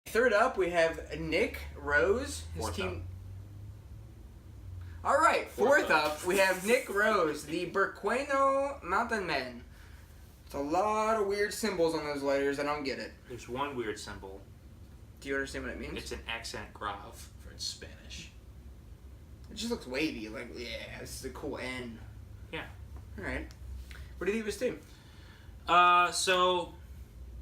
Third up, we have Nick Rose. His team. All right, fourth up, we have Nick Rose, the Burqueno Mountain Men. It's a lot of weird symbols on those letters. I don't get it. There's one weird symbol. Do you understand what it means? It's an accent grave for its Spanish. It just looks wavy. Like, yeah, this is a cool N. Yeah. All right. What do you think of his team? So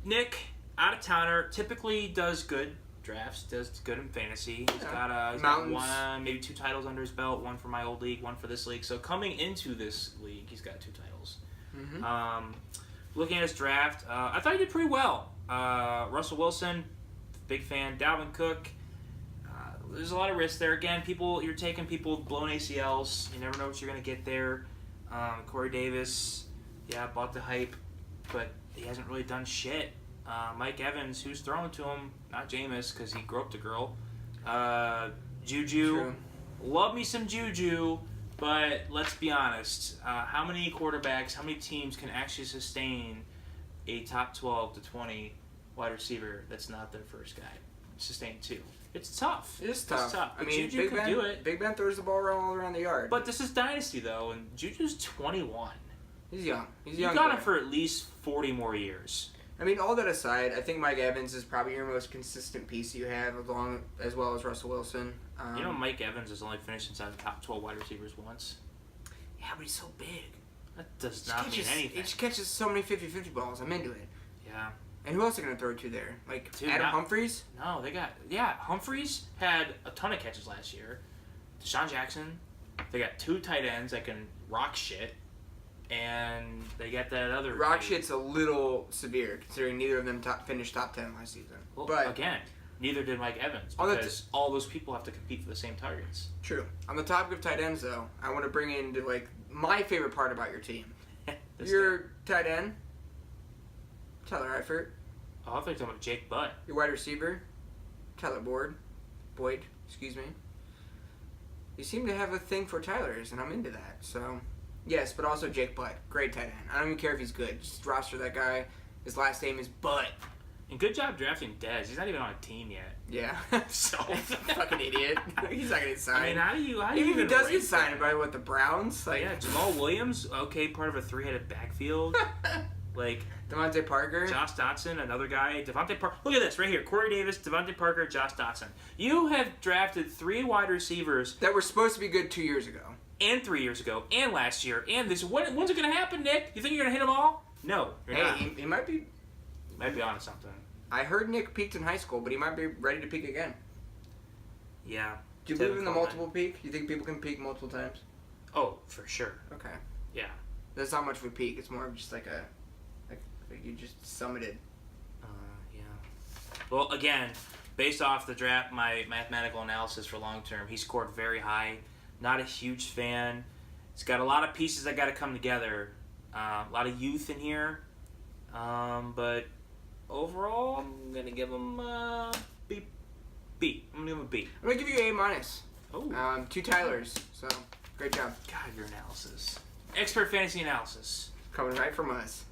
Nick, out of towner, typically does good drafts, does good in fantasy. He's got one, maybe 2 titles under his belt, one for my old league, one for this league. So coming into this league, he's got 2 titles. Mm-hmm. Looking at his draft, I thought he did pretty well. Russell Wilson, big fan. Dalvin Cook, there's a lot of risk there. Again, you're taking people with blown ACLs. You never know what you're going to get there. Corey Davis, yeah, bought the hype, but he hasn't really done shit. Mike Evans, who's throwing to him, not Jameis, because he groped a girl. Juju, True. Love me some Juju, but let's be honest. How many quarterbacks, how many teams can actually sustain a top 12 to 20 wide receiver that's not their first guy? Sustain 2. It's tough. It is tough. It's tough. I mean, Juju could do it. Big Ben throws the ball all around the yard. But this is Dynasty, though, and Juju's 21. He's young. He's you young. got him for at least 40 more years. I mean, all that aside, I think Mike Evans is probably your most consistent piece you have, as well as Russell Wilson. Mike Evans has only finished inside the top 12 wide receivers once. Yeah, but he's so big. That does not mean anything. He just catches so many 50-50 balls. I'm into it. Yeah. And who else are going to throw to there? Like, Dude, Adam Humphries? No, they got... Yeah, Humphries had a ton of catches last year. Deshaun Jackson. They got 2 tight ends that can rock shit. And they got that other... Rock shit's a little severe, considering neither of them finished top 10 last season. Well, but again, neither did Mike Evans, because all those people have to compete for the same targets. True. On the topic of tight ends, though, I want to bring in, my favorite part about your team. Your tight end, Tyler Eifert. Oh, I thought you were talking about Jake Butt. Your wide receiver, Tyler Boyd, excuse me. You seem to have a thing for Tylers, and I'm into that, so... Yes, but also Jake Butt. Great tight end. I don't even care if he's good. Just roster that guy. His last name is Butt. And good job drafting Dez. He's not even on a team yet. Yeah. So fucking idiot. He's not gonna get signed. I mean, how do you even if he does get signed by the Browns? Like, yeah, Jamal Williams, okay, part of a 3-headed backfield. Like Devontae Parker. Josh Dotson, another guy. Devontae Parker. Look at this right here. Corey Davis, Devontae Parker, Josh Dotson. You have drafted 3 wide receivers that were supposed to be good 2 years ago. And 3 years ago, and last year, and this. When's it going to happen, Nick? You think you're going to hit them all? No, you're not. He might be. He might be on something. I heard Nick peaked in high school, but he might be ready to peak again. Yeah. Do you believe in the multiple peak? You think people can peak multiple times? Oh, for sure. Okay. Yeah. That's not much of a peak. It's more of just like you just summited. Yeah. Well, again, based off the draft, my mathematical analysis for long term, he scored very high. Not a huge fan. It's got a lot of pieces that got to come together. A lot of youth in here. But overall, I'm going to give him a B. I'm going to give him a B. I'm going to give you A-. Oh. 2 Tylers. So, great job. God, your analysis. Expert fantasy analysis. Coming right from us.